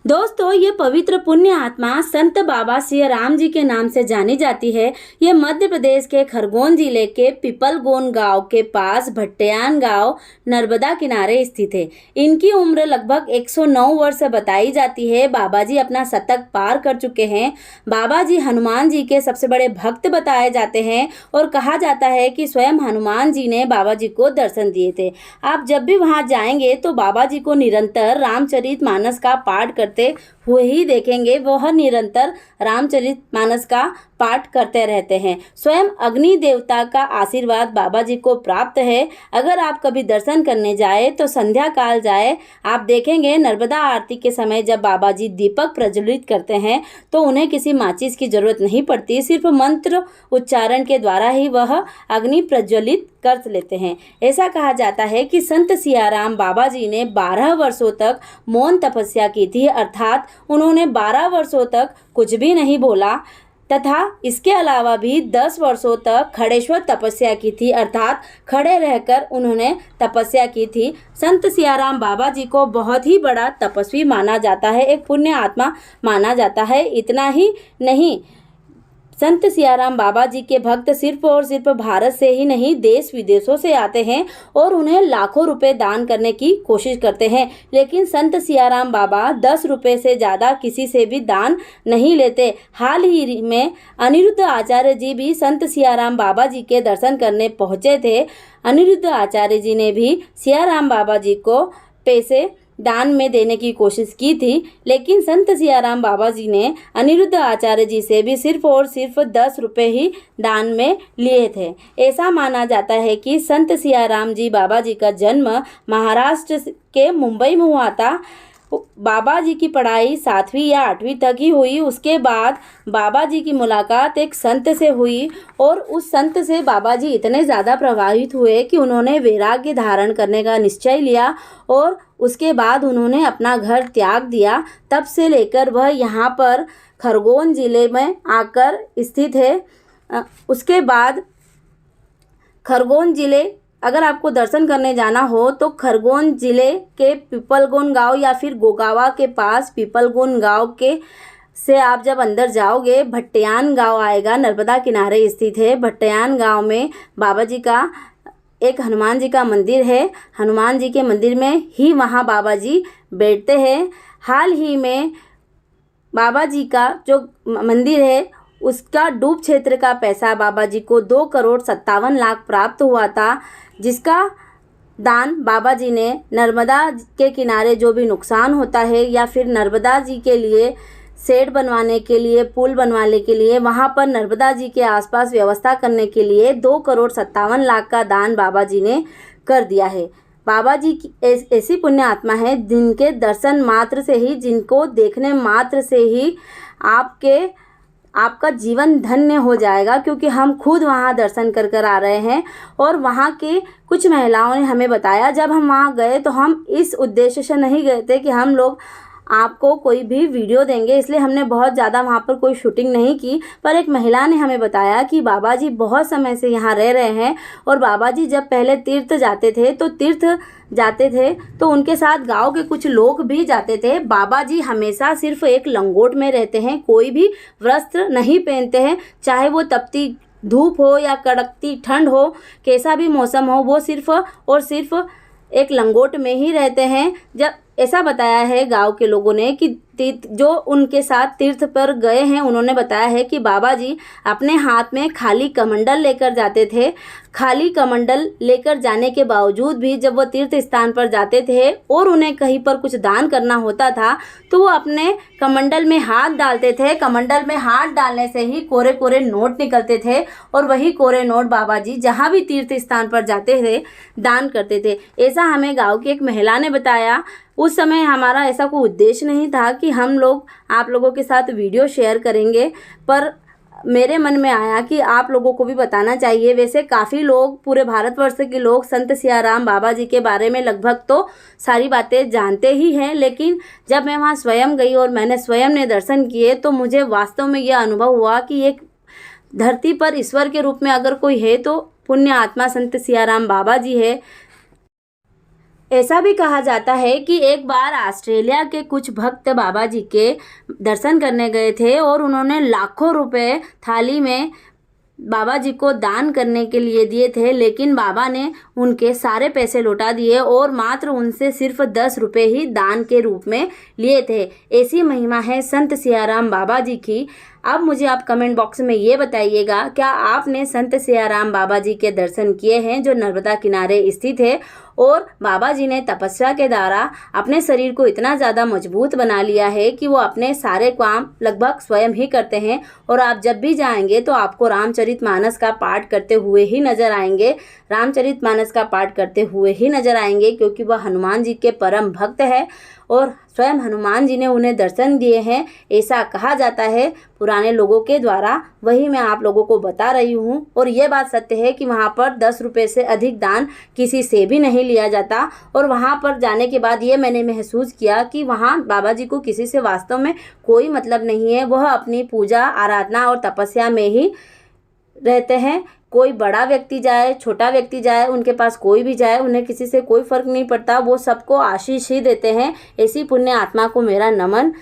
दोस्तों, ये पवित्र पुण्य आत्मा संत बाबा सियाराम जी के नाम से जानी जाती है। ये मध्य प्रदेश के खरगोन जिले के पिपलगोन गांव के पास भट्टयान गांव नर्मदा किनारे स्थित है। इनकी उम्र लगभग 109 वर्ष बताई जाती है। बाबा जी अपना शतक पार कर चुके हैं। बाबा जी हनुमान जी के सबसे बड़े भक्त बताए जाते हैं और कहा जाता है कि स्वयं हनुमान जी ने बाबा जी को दर्शन दिए थे। आप जब भी वहां जाएंगे तो बाबा जी को निरंतर रामचरितमानस का पाठ करते हुए ही देखेंगे। वह निरंतर रामचरितमानस का पाठ करते रहते हैं। स्वयं अग्नि देवता का आशीर्वाद बाबा जी को प्राप्त है। अगर आप कभी दर्शन करने जाए तो संध्या काल जाए। आप देखेंगे नर्मदा आरती के समय जब बाबा जी दीपक प्रज्वलित करते हैं तो उन्हें किसी माचिस की जरूरत नहीं पड़ती। सिर्फ मंत्र उच्चारण के द्वारा ही वह अग्नि प्रज्वलित कर लेते हैं। ऐसा कहा जाता है कि संत सियाराम बाबा जी ने 12 वर्षों तक मौन तपस्या की थी, अर्थात उन्होंने 12 वर्षों तक कुछ भी नहीं बोला तथा इसके अलावा भी 10 वर्षों तक खड़ेश्वर तपस्या की थी, अर्थात खड़े रहकर उन्होंने तपस्या की थी। संत सियाराम बाबा जी को बहुत ही बड़ा तपस्वी माना जाता है, एक पुण्य आत्मा माना जाता है। इतना ही नहीं, संत सियाराम बाबा जी के भक्त सिर्फ और सिर्फ भारत से ही नहीं देश विदेशों से आते हैं और उन्हें लाखों रुपए दान करने की कोशिश करते हैं, लेकिन संत सियाराम बाबा 10 रुपए से ज़्यादा किसी से भी दान नहीं लेते। हाल ही में अनिरुद्ध आचार्य जी भी संत सियाराम बाबा जी के दर्शन करने पहुँचे थे। अनिरुद्ध आचार्य जी ने भी सियाराम बाबा जी को पैसे दान में देने की कोशिश की थी, लेकिन संत सियाराम बाबा जी ने अनिरुद्ध आचार्य जी से भी सिर्फ और सिर्फ 10 रुपये ही दान में लिए थे। ऐसा माना जाता है कि संत सियाराम जी बाबा जी का जन्म महाराष्ट्र के मुंबई में हुआ था। बाबा जी की पढ़ाई 7वीं या 8वीं तक ही हुई। उसके बाद बाबा जी की मुलाकात एक संत से हुई और उस संत से बाबा जी इतने ज़्यादा प्रभावित हुए कि उन्होंने वैराग्य धारण करने का निश्चय लिया और उसके बाद उन्होंने अपना घर त्याग दिया। तब से लेकर वह यहाँ पर खरगोन ज़िले में आकर स्थित है। उसके बाद खरगोन ज़िले, अगर आपको दर्शन करने जाना हो तो खरगोन ज़िले के पिपलगोन गांव या फिर गोगावा के पास पिपलगोन गांव के से आप जब अंदर जाओगे भट्टयान गांव आएगा, नर्मदा किनारे स्थित है। भट्टयान गांव में बाबा जी का एक हनुमान जी का मंदिर है। हनुमान जी के मंदिर में ही वहाँ बाबा जी बैठते हैं। हाल ही में बाबा जी का जो मंदिर है उसका डूब क्षेत्र का पैसा बाबा जी को 2,57,00,000 प्राप्त हुआ था, जिसका दान बाबा जी ने नर्मदा के किनारे जो भी नुकसान होता है या फिर नर्मदा जी के लिए शेड बनवाने के लिए, पुल बनवाने के लिए, वहाँ पर नर्मदा जी के आसपास व्यवस्था करने के लिए 2,57,00,000 का दान बाबा जी ने कर दिया है। बाबा जी की ऐसी पुण्य आत्मा है जिनके दर्शन मात्र से ही, जिनको देखने मात्र से ही आपका जीवन धन्य हो जाएगा, क्योंकि हम खुद वहाँ दर्शन कर कर आ रहे हैं। और वहाँ के कुछ महिलाओं ने हमें बताया, जब हम वहाँ गए तो हम इस उद्देश्य से नहीं गए थे कि हम लोग आपको कोई भी वीडियो देंगे, इसलिए हमने बहुत ज़्यादा वहाँ पर कोई शूटिंग नहीं की। पर एक महिला ने हमें बताया कि बाबा जी बहुत समय से यहाँ रह रहे हैं और बाबा जी जब पहले तीर्थ जाते थे तो उनके साथ गांव के कुछ लोग भी जाते थे। बाबा जी हमेशा सिर्फ एक लंगोट में रहते हैं, कोई भी वस्त्र नहीं पहनते हैं, चाहे वो तपती धूप हो या कड़कती ठंड हो, कैसा भी मौसम हो, वो सिर्फ और सिर्फ एक लंगोट में ही रहते हैं। जब ऐसा बताया है गांव के लोगों ने कि जो उनके साथ तीर्थ पर गए हैं, उन्होंने बताया है कि बाबा जी अपने हाथ में खाली कमंडल लेकर जाते थे। खाली कमंडल लेकर जाने के बावजूद भी जब वो तीर्थ स्थान पर जाते थे और उन्हें कहीं पर कुछ दान करना होता था तो वो अपने कमंडल में हाथ डालते थे। कमंडल में हाथ डालने से ही कोरे कोरे नोट निकलते थे और वही कोरे नोट बाबा जी जहाँ भी तीर्थ स्थान पर जाते थे दान करते थे। ऐसा हमें गाँव की एक महिला ने बताया। उस समय हमारा ऐसा कोई उद्देश्य नहीं था कि हम लोग आप लोगों के साथ वीडियो शेयर करेंगे, पर मेरे मन में आया कि आप लोगों को भी बताना चाहिए। वैसे काफ़ी लोग, पूरे भारतवर्ष के लोग संत सियाराम बाबा जी के बारे में लगभग तो सारी बातें जानते ही हैं, लेकिन जब मैं वहाँ स्वयं गई और मैंने स्वयं ने दर्शन किए तो मुझे वास्तव में यह अनुभव हुआ कि एक धरती पर ईश्वर के रूप में अगर कोई है तो पुण्य आत्मा संत सियाराम बाबा जी है। ऐसा भी कहा जाता है कि एक बार ऑस्ट्रेलिया के कुछ भक्त बाबा जी के दर्शन करने गए थे और उन्होंने लाखों रुपए थाली में बाबा जी को दान करने के लिए दिए थे, लेकिन बाबा ने उनके सारे पैसे लौटा दिए और मात्र उनसे सिर्फ 10 रुपये ही दान के रूप में लिए थे। ऐसी महिमा है संत सियाराम बाबा जी की। अब मुझे आप कमेंट बॉक्स में ये बताइएगा, क्या आपने संत सियाराम बाबा जी के दर्शन किए हैं जो नर्मदा किनारे स्थित है और बाबा जी ने तपस्या के द्वारा अपने शरीर को इतना ज़्यादा मजबूत बना लिया है कि वो अपने सारे काम लगभग स्वयं ही करते हैं और आप जब भी जाएंगे तो आपको रामचरितमानस का पाठ करते हुए ही नजर आएंगे, रामचरितमानस का पाठ करते हुए ही नजर आएंगे, क्योंकि वह हनुमान जी के परम भक्त है और स्वयं हनुमान जी ने उन्हें दर्शन दिए हैं, ऐसा कहा जाता है पुराने लोगों के द्वारा। वही मैं आप लोगों को बता रही हूँ और ये बात सत्य है कि वहाँ पर 10 रुपये से अधिक दान किसी से भी नहीं लिया जाता। और वहाँ पर जाने के बाद ये मैंने महसूस किया कि वहाँ बाबा जी को किसी से वास्तव में कोई मतलब नहीं है, वह अपनी पूजा आराधना और तपस्या में ही रहते हैं। कोई बड़ा व्यक्ति जाए, छोटा व्यक्ति जाए, उनके पास कोई भी जाए, उन्हें किसी से कोई फ़र्क नहीं पड़ता, वो सबको आशीष ही देते हैं। ऐसी पुण्य आत्मा को मेरा नमन।